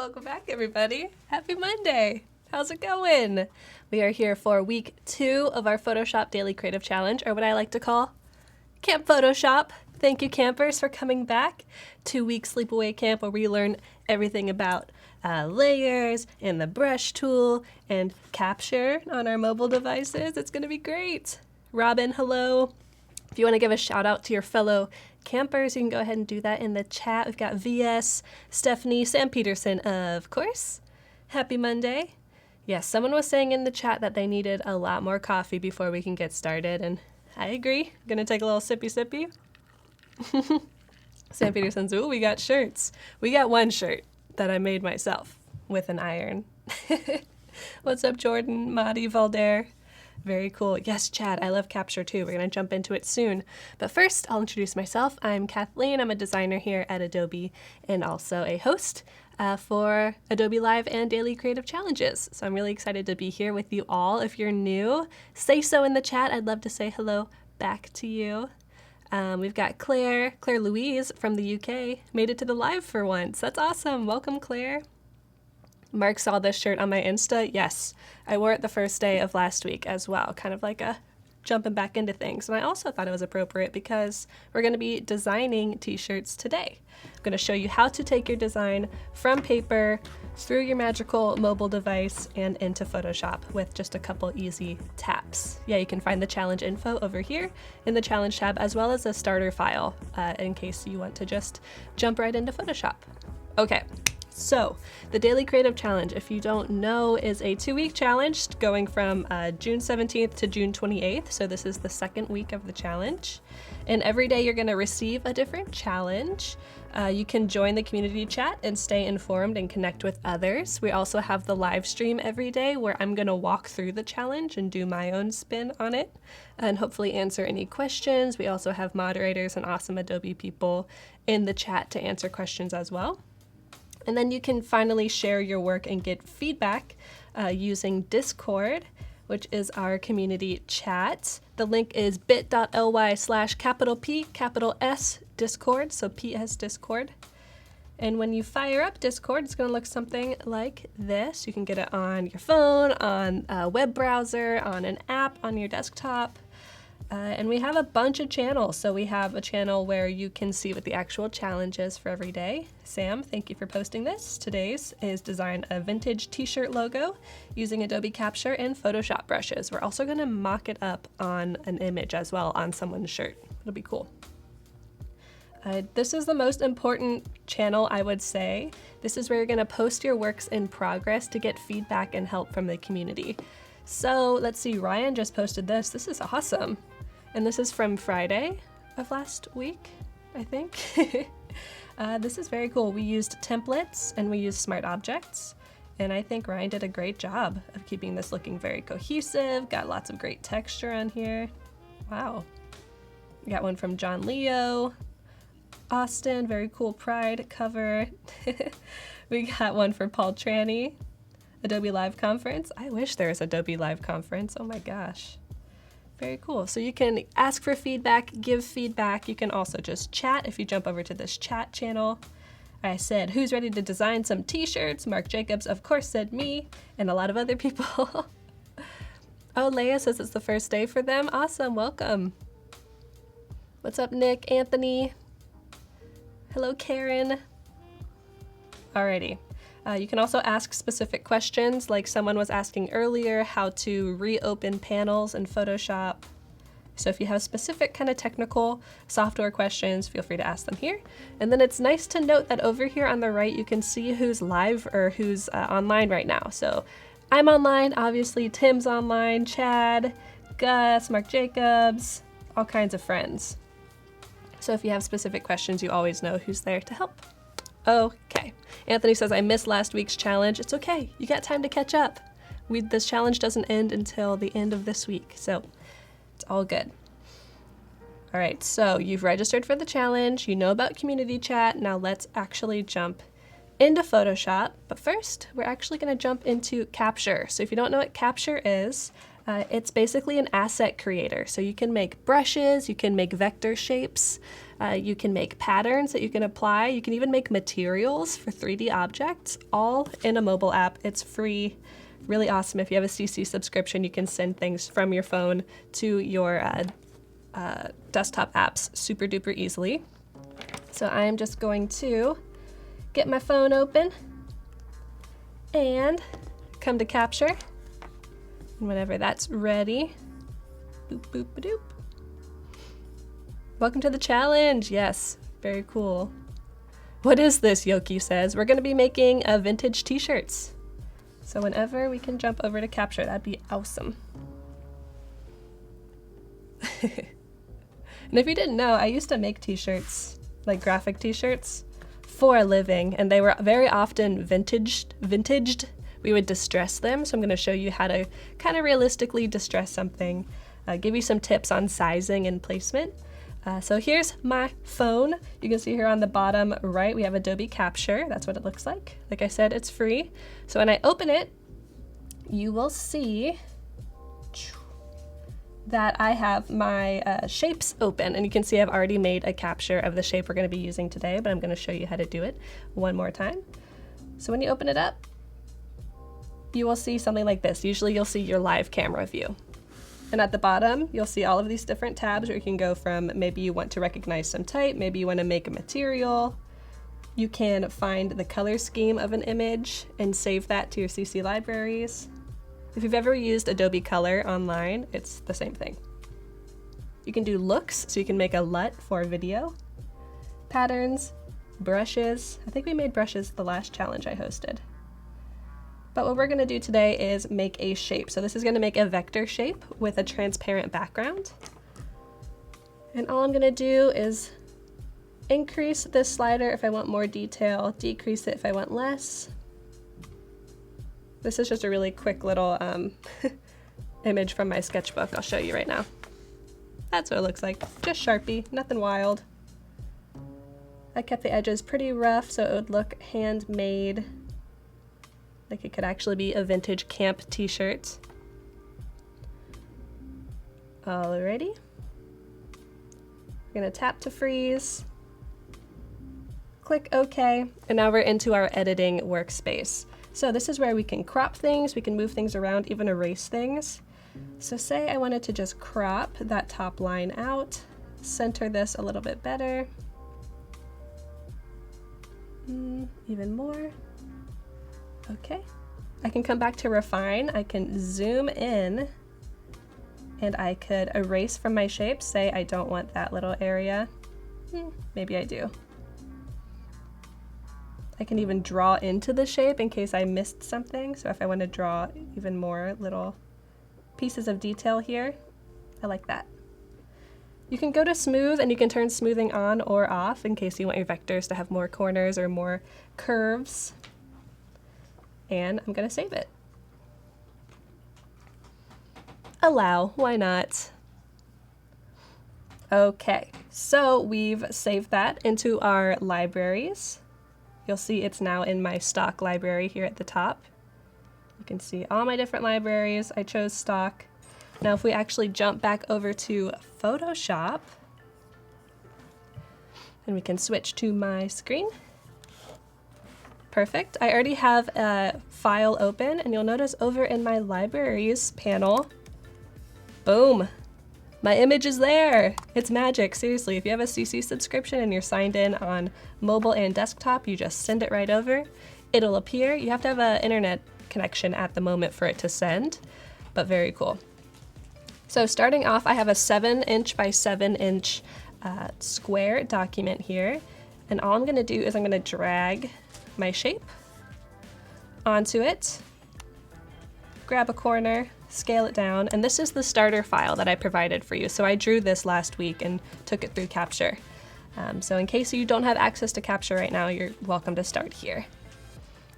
Welcome back, everybody. Happy Monday. How's it going? We are here for week 2 of our Photoshop Daily Creative Challenge, or what I like to call Camp Photoshop. Thank you, campers, for coming back. 2-week sleepaway camp where we learn everything about layers and the brush tool and capture on our mobile devices. It's going to be great. Robin, hello. If you want to give a shout out to your fellow campers, you can go ahead and do that in the chat. We've got VS, Stephanie, Sam Peterson, of course. Happy Monday. Yes, someone was saying in the chat that they needed a lot more coffee before we can get started, and I agree. I'm gonna take a little sippy. Sam Peterson's, ooh, we got shirts. We got one shirt that I made myself with an iron. What's up, Jordan, Madi, Valder? Very cool. Yes, Chad, I love Capture too. We're going to jump into it soon. But first, I'll introduce myself. I'm Kathleen. I'm a designer here at Adobe and also a host for Adobe Live and Daily Creative Challenges. So I'm really excited to be here with you all. If you're new, say so in the chat. I'd love to say hello back to you. We've got Claire Louise from the UK. Made it to the live for once. That's awesome. Welcome, Claire. Mark saw this shirt on my Insta. Yes, I wore it the first day of last week as well, kind of like a jumping back into things. And I also thought it was appropriate because we're going to be designing t-shirts today. I'm going to show you how to take your design from paper through your magical mobile device and into Photoshop with just a couple easy taps. Yeah, you can find the challenge info over here in the challenge tab, as well as a starter file in case you want to just jump right into Photoshop. Okay. So, the Daily Creative Challenge, if you don't know, is a 2-week challenge going from June 17th to June 28th. So this is the second week of the challenge. And every day you're going to receive a different challenge. You can join the community chat and stay informed and connect with others. We also have the live stream every day where I'm going to walk through the challenge and do my own spin on it and hopefully answer any questions. We also have moderators and awesome Adobe people in the chat to answer questions as well. And then you can finally share your work and get feedback using Discord, which is our community chat. The link is bit.ly/P Discord, so PS Discord. And when you fire up Discord, it's going to look something like this. You can get it on your phone, on a web browser, on an app, on your desktop. And we have a bunch of channels. So we have a channel where you can see what the actual challenge is for every day. Sam, thank you for posting this. Today's is design a vintage t-shirt logo using Adobe Capture and Photoshop brushes. We're also going to mock it up on an image as well on someone's shirt. It'll be cool. This is the most important channel, I would say. This is where you're going to post your works in progress to get feedback and help from the community. So let's see, Ryan just posted this. This is awesome. And this is from Friday of last week, I think. This is very cool. We used templates and we used smart objects. And I think Ryan did a great job of keeping this looking very cohesive. Got lots of great texture on here. Wow. We got one from John Leo. Austin, very cool Pride cover. We got one for Paul Tranny. Adobe Live Conference. I wish there was Adobe Live Conference. Oh my gosh. Very cool. So you can ask for feedback, give feedback. You can also just chat if you jump over to this chat channel. I said, who's ready to design some t-shirts? Mark Jacobs, of course, said me, and a lot of other people. Oh, Leia says it's the first day for them. Awesome. Welcome. What's up, Nick? Anthony? Hello, Karen. Alrighty. You can also ask specific questions, like someone was asking earlier how to reopen panels in Photoshop. So if you have specific kind of technical software questions, feel free to ask them here. And then it's nice to note that over here on the right, you can see who's live or who's online right now. So I'm online, obviously Tim's online, Chad, Gus, Mark Jacobs, all kinds of friends. So if you have specific questions, you always know who's there to help. Okay. Anthony says, I missed last week's challenge. It's okay. You got time to catch up. This challenge doesn't end until the end of this week, so it's all good. All right, so you've registered for the challenge. You know about community chat. Now let's actually jump into Photoshop. But first, we're actually going to jump into Capture. So if you don't know what Capture is, It's basically an asset creator. So you can make brushes, you can make vector shapes, you can make patterns that you can apply. You can even make materials for 3D objects, all in a mobile app. It's free, really awesome. If you have a CC subscription, you can send things from your phone to your desktop apps super duper easily. So I'm just going to get my phone open and come to Capture. And whenever that's ready, boop, boop, ba-doop. Welcome to the challenge. Yes, very cool. What is this, Yoki says? We're gonna be making vintage t-shirts. So whenever we can jump over to Capture, that'd be awesome. And if you didn't know, I used to make t-shirts, like graphic t-shirts, for a living, and they were very often vintaged. We would distress them, so I'm going to show you how to kind of realistically distress something, give you some tips on sizing and placement. So here's my phone. You can see here on the bottom right, we have Adobe Capture. That's what it looks like. Like I said, it's free. So when I open it, you will see that I have my shapes open, and you can see I've already made a capture of the shape we're going to be using today, but I'm going to show you how to do it one more time. So when you open it up, you will see something like this. Usually you'll see your live camera view. And at the bottom, you'll see all of these different tabs where you can go from maybe you want to recognize some type, maybe you want to make a material. You can find the color scheme of an image and save that to your CC libraries. If you've ever used Adobe Color online, it's the same thing. You can do looks, so you can make a LUT for video. Patterns, brushes. I think we made brushes the last challenge I hosted. But what we're going to do today is make a shape. So this is going to make a vector shape with a transparent background. And all I'm going to do is increase this slider if I want more detail, decrease it if I want less. This is just a really quick little image from my sketchbook I'll show you right now. That's what it looks like, just Sharpie, nothing wild. I kept the edges pretty rough so it would look handmade. Like it could actually be a vintage camp t-shirt. Alrighty. We're gonna tap to freeze. Click OK, and now we're into our editing workspace. So this is where we can crop things, we can move things around, even erase things. So say I wanted to just crop that top line out, center this a little bit better. Even more. Okay, I can come back to refine, I can zoom in, and I could erase from my shape, say I don't want that little area. Maybe I do. I can even draw into the shape in case I missed something, so if I want to draw even more little pieces of detail here, I like that. You can go to smooth and you can turn smoothing on or off in case you want your vectors to have more corners or more curves. And I'm going to save it. Allow, why not? Okay, so we've saved that into our libraries. You'll see it's now in my stock library here at the top. You can see all my different libraries. I chose stock. Now if we actually jump back over to Photoshop, and we can switch to my screen. Perfect. I already have a file open, and you'll notice over in my libraries panel, boom, my image is there. It's magic, seriously. If you have a CC subscription and you're signed in on mobile and desktop, you just send it right over. It'll appear. You have to have an internet connection at the moment for it to send, but very cool. So starting off, I have a 7" by 7" square document here, and all I'm gonna do is I'm gonna drag my shape onto it, grab a corner, scale it down, and this is the starter file that I provided for you. So I drew this last week and took it through Capture. So in case you don't have access to Capture right now, you're welcome to start here.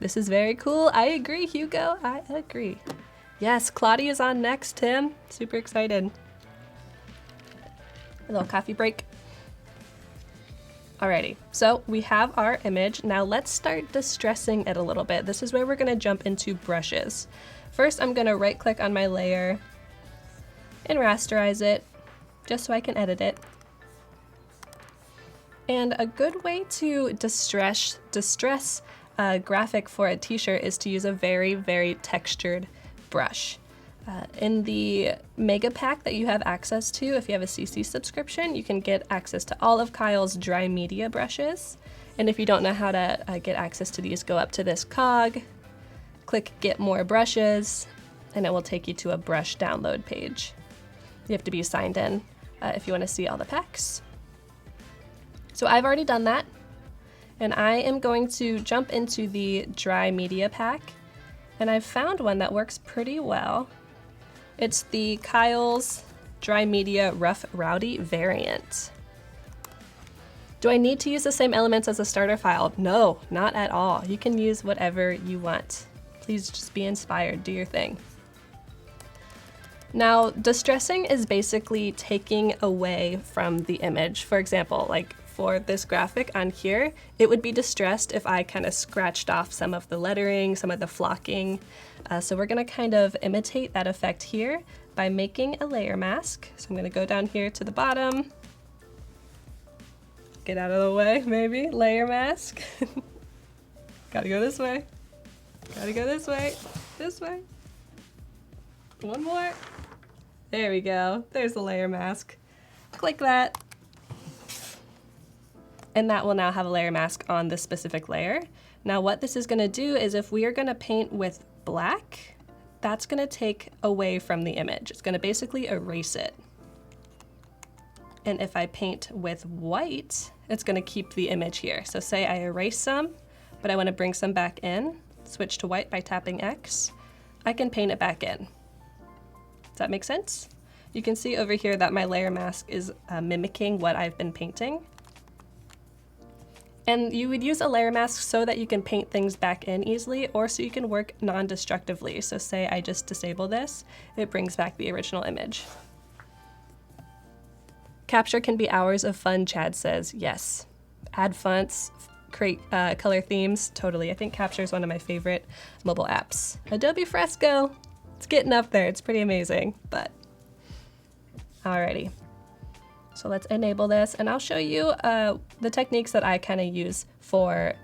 This is very cool. I agree, Hugo, I agree. Yes, Claudia's on next, Tim. Super excited. A little coffee break. Alrighty, so we have our image. Now let's start distressing it a little bit. This is where we're gonna jump into brushes. First, I'm gonna right click on my layer, and rasterize it just so I can edit it. And a good way to distress a graphic for a t-shirt is to use a very, very textured brush. In the mega pack that you have access to, if you have a CC subscription, you can get access to all of Kyle's dry media brushes. And if you don't know how to get access to these, go up to this cog, click Get More Brushes, and it will take you to a brush download page. You have to be signed in if you want to see all the packs. So I've already done that, and I am going to jump into the dry media pack, and I've found one that works pretty well. It's the Kyle's Dry Media Rough Rowdy variant. Do I need to use the same elements as a starter file? No, not at all. You can use whatever you want. Please just be inspired, do your thing. Now, distressing is basically taking away from the image. For example, like for this graphic on here, it would be distressed if I kind of scratched off some of the lettering, some of the flocking. So we're gonna kind of imitate that effect here by making a layer mask. So I'm gonna go down here to the bottom, get out of the way, maybe, layer mask. Gotta go this way, gotta go this way, one more. There we go, there's the layer mask. Click that. And that will now have a layer mask on this specific layer. Now what this is gonna do is if we are gonna paint with black, that's gonna take away from the image. It's gonna basically erase it. And if I paint with white, it's gonna keep the image here. So say I erase some, but I wanna bring some back in, switch to white by tapping X, I can paint it back in. Does that make sense? You can see over here that my layer mask is mimicking what I've been painting. And you would use a layer mask so that you can paint things back in easily, or so you can work non-destructively. So say I just disable this, it brings back the original image. Capture can be hours of fun, Chad says. Yes. Add fonts, create color themes, totally. I think Capture is one of my favorite mobile apps. Adobe Fresco, it's getting up there. It's pretty amazing, but alrighty. So let's enable this, and I'll show you the techniques that I kind of use for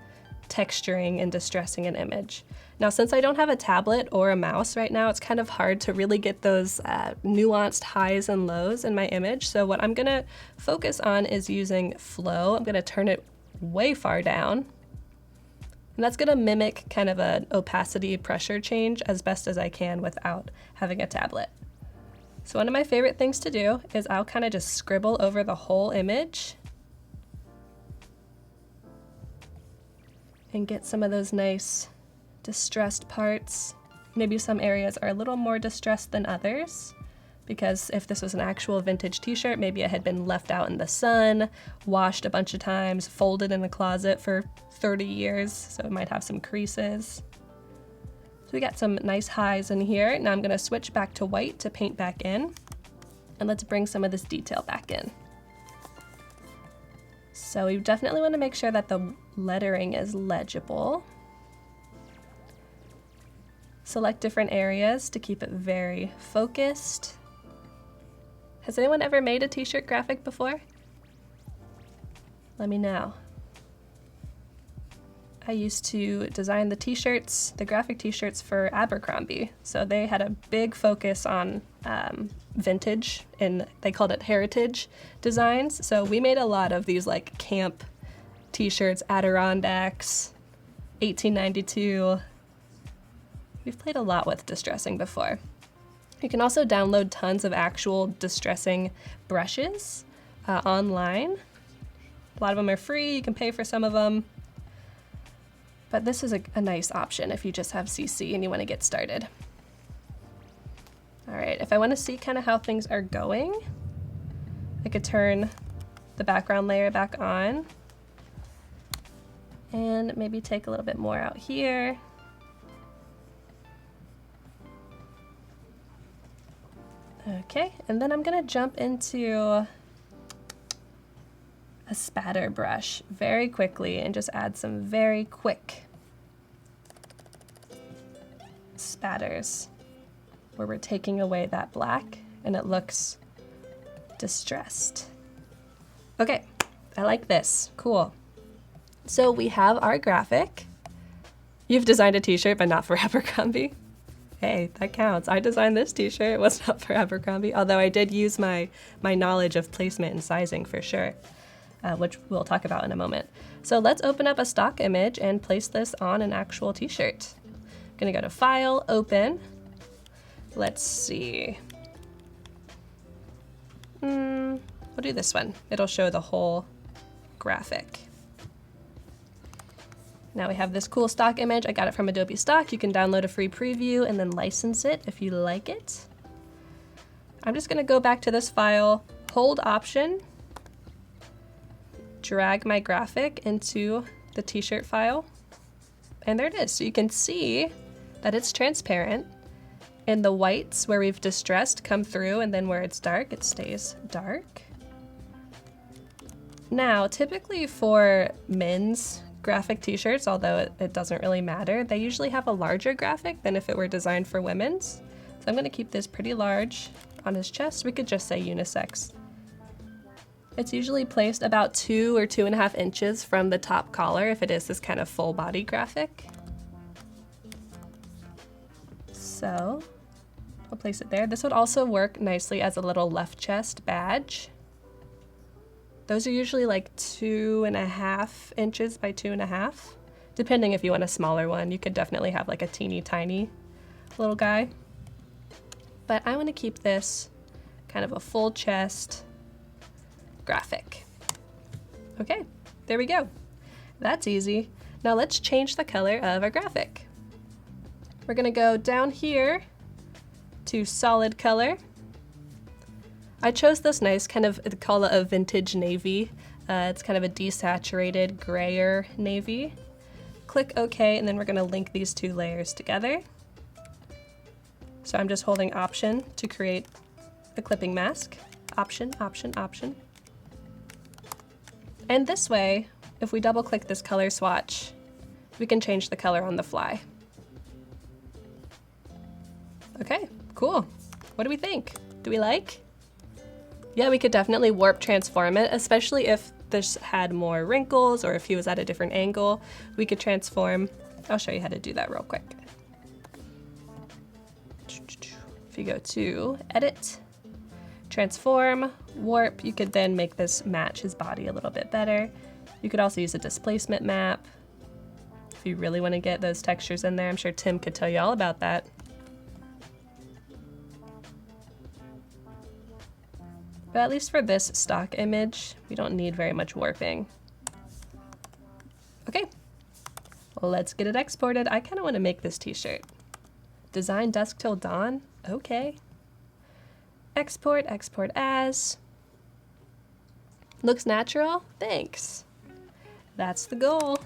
texturing and distressing an image. Now, since I don't have a tablet or a mouse right now, it's kind of hard to really get those nuanced highs and lows in my image. So what I'm gonna focus on is using flow. I'm gonna turn it way far down, and that's gonna mimic kind of an opacity pressure change as best as I can without having a tablet. So one of my favorite things to do is I'll kind of just scribble over the whole image and get some of those nice distressed parts. Maybe some areas are a little more distressed than others, because if this was an actual vintage t-shirt, maybe it had been left out in the sun, washed a bunch of times, folded in the closet for 30 years, so it might have some creases. So we got some nice highs in here. Now I'm gonna switch back to white to paint back in, and let's bring some of this detail back in. So we definitely wanna make sure that the lettering is legible. Select different areas to keep it very focused. Has anyone ever made a t-shirt graphic before? Let me know. I used to design the t-shirts, the graphic t-shirts for Abercrombie. So they had a big focus on vintage, and they called it heritage designs. So we made a lot of these like camp t-shirts, Adirondacks, 1892. We've played a lot with distressing before. You can also download tons of actual distressing brushes online. A lot of them are free, you can pay for some of them. But this is a nice option if you just have CC and you want to get started. All right, if I want to see kind of how things are going, I could turn the background layer back on and maybe take a little bit more out here. Okay, and then I'm gonna jump into a spatter brush very quickly and just add some very quick spatters where we're taking away that black and it looks distressed. Okay, I like this. Cool. So we have our graphic. You've designed a t-shirt, but not for Abercrombie. Hey, that counts. I designed this t-shirt. It was not for Abercrombie, although I did use my knowledge of placement and sizing for sure, which we'll talk about in a moment. So let's open up a stock image and place this on an actual t-shirt. I'm gonna go to File, Open. Let's see. We'll do this one. It'll show the whole graphic. Now we have this cool stock image. I got it from Adobe Stock. You can download a free preview and then license it if you like it. I'm just gonna go back to this file, hold Option, drag my graphic into the t-shirt file, and there it is. So you can see that it's transparent, and the whites where we've distressed come through, and then where it's dark, it stays dark. Now, typically for men's graphic t-shirts, although it doesn't really matter, they usually have a larger graphic than if it were designed for women's. So I'm gonna keep this pretty large on his chest. We could just say unisex. It's usually placed about 2 or 2.5 inches from the top collar if it is this kind of full body graphic. So I'll place it there. This would also work nicely as a little left chest badge. Those are usually like 2.5 inches by 2.5. Depending if you want a smaller one, you could definitely have like a teeny tiny little guy. But I want to keep this kind of a full chest graphic. Okay, there we go. That's easy. Now let's change the color of our graphic. We're gonna go down here to solid color. I chose this nice kind of, call it a vintage navy. It's kind of a desaturated grayer navy. Click OK, and then we're gonna link these two layers together. So I'm just holding Option to create a clipping mask. Option, Option, Option. And this way, if we double click this color swatch, we can change the color on the fly. Okay, cool. What do we think? Do we like? Yeah, we could definitely warp transform it, especially if this had more wrinkles or if he was at a different angle. We could transform. I'll show you how to do that real quick. If you go to Edit, Transform, Warp, you could then make this match his body a little bit better. You could also use a displacement map if you really want to get those textures in there. I'm sure Tim could tell you all about that. But at least for this stock image, we don't need very much warping. Okay, well, let's get it exported. I kind of want to make this t-shirt. Design dusk till dawn, okay. Export, export as. Looks natural, thanks. That's the goal.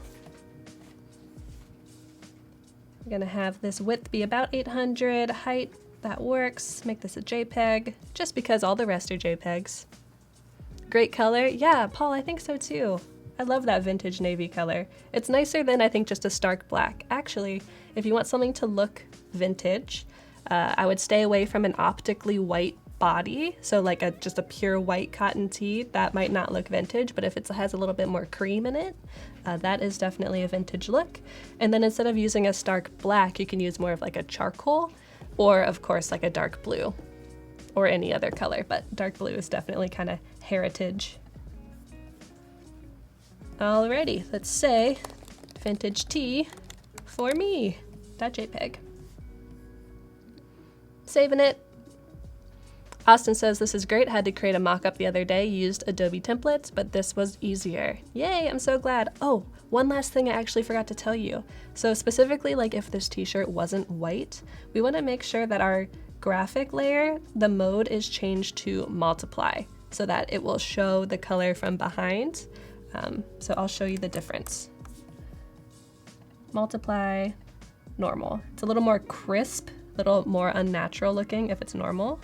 We're gonna have this width be about 800, height, that works. Make this a JPEG, just because all the rest are JPEGs. Great color, yeah, Paul, I think so too. I love that vintage navy color. It's nicer than I think just a stark black. Actually, if you want something to look vintage, I would stay away from an optically white body, so like just a pure white cotton tee. That might not look vintage, but if it has a little bit more cream in it, that is definitely a vintage look. And then instead of using a stark black, you can use more of like a charcoal, or of course like a dark blue, or any other color, but dark blue is definitely kind of heritage. Alrighty, let's say vintage tee for me. .jpg. Saving it. Austin says, this is great. Had to create a mock-up the other day, used Adobe templates, but this was easier. Yay, I'm so glad. Oh, one last thing I actually forgot to tell you. So specifically, like if this t-shirt wasn't white, we want to make sure that our graphic layer, the mode is changed to multiply so that it will show the color from behind. So I'll show you the difference. Multiply, normal. It's a little more crisp, a little more unnatural looking if it's normal.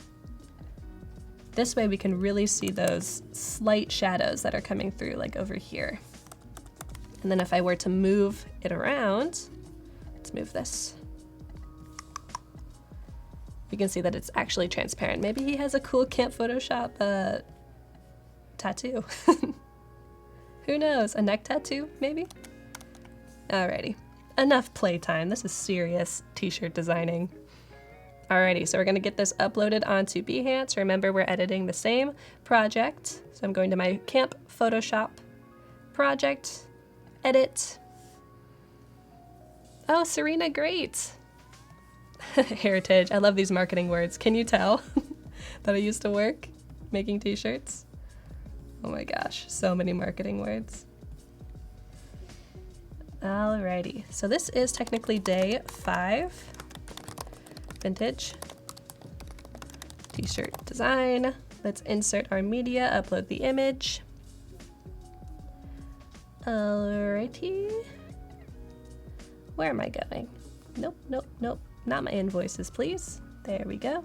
This way we can really see those slight shadows that are coming through, like over here. And then if I were to move it around, let's move this. You can see that it's actually transparent. Maybe he has a cool Camp Photoshop tattoo. Who knows? A neck tattoo, maybe? Alrighty. Enough playtime. This is serious t-shirt designing. Alrighty, so we're gonna get this uploaded onto Behance. Remember, we're editing the same project. So I'm going to my Camp Photoshop project, edit. Oh, Serena, great. Heritage. I love these marketing words. Can you tell that I used to work making t-shirts? Oh my gosh, so many marketing words. Alrighty, so this is technically day 5. Vintage t-shirt design. Let's insert our media, upload the image. Alrighty. Where am I going? Nope, nope, nope. Not my invoices, please. There we go.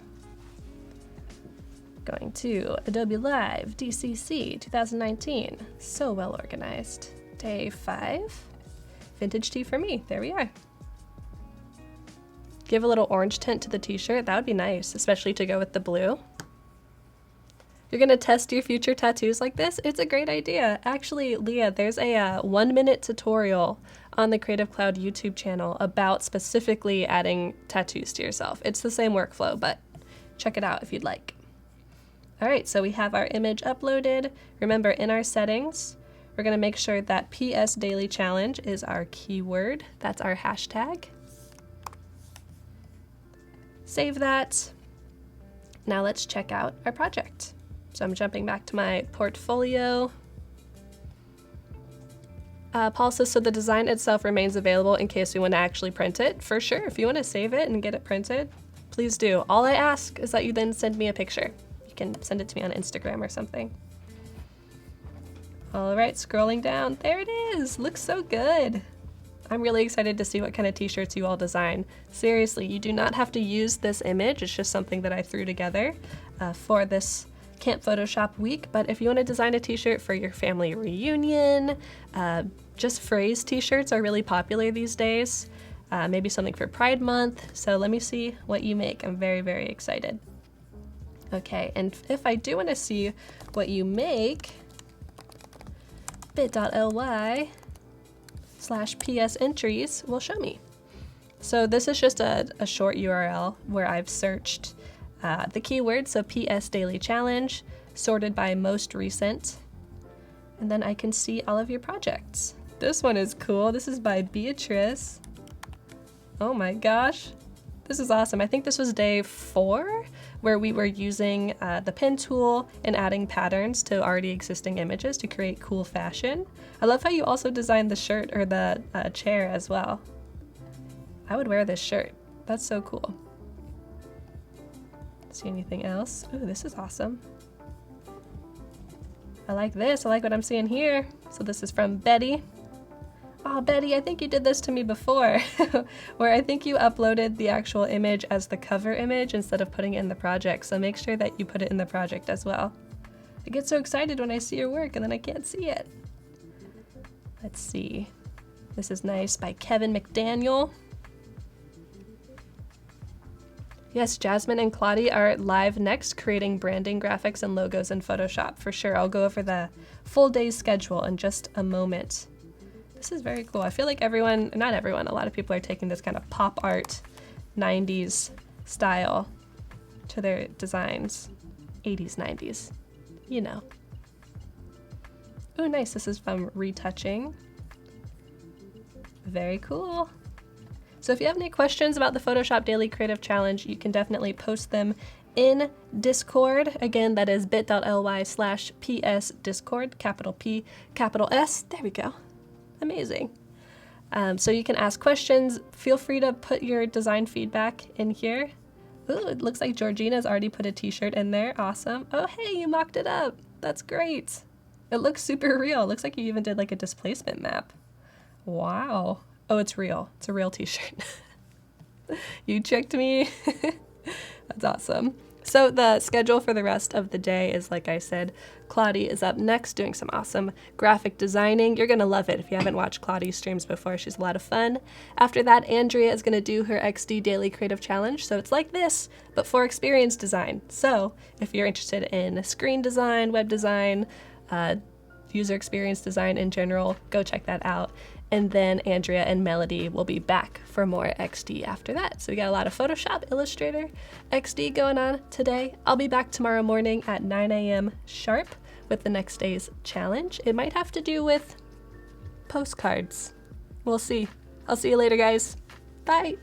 Going to Adobe Live, DCC 2019. So well organized. Day 5. Vintage tee for me. There we are. Give a little orange tint to the t-shirt. That would be nice, especially to go with the blue. You're gonna test your future tattoos like this? It's a great idea. Actually, Leah, there's a 1-minute tutorial on the Creative Cloud YouTube channel about specifically adding tattoos to yourself. It's the same workflow, but check it out if you'd like. All right, so we have our image uploaded. Remember, in our settings, we're gonna make sure that PS Daily Challenge is our keyword. That's our hashtag. Save that. Now let's check out our project. So I'm jumping back to my portfolio. Paul says, so the design itself remains available in case we want to actually print it. For sure, if you want to save it and get it printed, please do. All I ask is that you then send me a picture. You can send it to me on Instagram or something. All right, scrolling down. There it is. Looks so good. I'm really excited to see what kind of t-shirts you all design. Seriously, you do not have to use this image. It's just something that I threw together for this Camp Photoshop week. But if you want to design a t-shirt for your family reunion, just phrase t-shirts are really popular these days. Maybe something for Pride Month. So let me see what you make. I'm very, very excited. Okay, and if I do want to see what you make, bit.ly/PS entries will show me. So this is just a short URL where I've searched the keywords, so PS Daily Challenge, sorted by most recent, and then I can see all of your projects. This one is cool. This is by Beatrice. Oh my gosh, this is awesome. I think this was day 4 where we were using the pen tool and adding patterns to already existing images to create cool fashion. I love how you also designed the shirt or the chair as well. I would wear this shirt. That's so cool. See anything else? Ooh, this is awesome. I like this. I like what I'm seeing here. So this is from Betty. Oh, Betty, I think you did this to me before, where I think you uploaded the actual image as the cover image instead of putting it in the project. So make sure that you put it in the project as well. I get so excited when I see your work and then I can't see it. Let's see. This is nice by Kevin McDaniel. Yes, Jasmine and Claudia are live next, creating branding, graphics, and logos in Photoshop. For sure, I'll go over the full day's schedule in just a moment. This is very cool. I feel like everyone, not everyone, a lot of people are taking this kind of pop art 90s style to their designs. 80s, 90s, you know. Oh, nice. This is from Retouching. Very cool. So if you have any questions about the Photoshop Daily Creative Challenge, you can definitely post them in Discord. Again, that is bit.ly/PS Discord, capital P, capital S. There we go. Amazing. So you can ask questions. Feel free to put your design feedback in here. Ooh, it looks like Georgina's already put a t-shirt in there. Awesome. Oh, hey, you mocked it up. That's great. It looks super real. It looks like you even did like a displacement map. Wow. Oh, it's real. It's a real t-shirt. You tricked me. That's awesome. So the schedule for the rest of the day is, like I said, Claudie is up next doing some awesome graphic designing. You're gonna love it if you haven't watched Claudie's streams before. She's a lot of fun. After that, Andrea is gonna do her XD Daily Creative Challenge. So it's like this, but for experience design. So if you're interested in screen design, web design, user experience design in general, go check that out. And then Andrea and Melody will be back for more XD after that. So we got a lot of Photoshop, Illustrator, XD going on today. I'll be back tomorrow morning at 9 a.m. sharp with the next day's challenge. It might have to do with postcards. We'll see. I'll see you later, guys. Bye.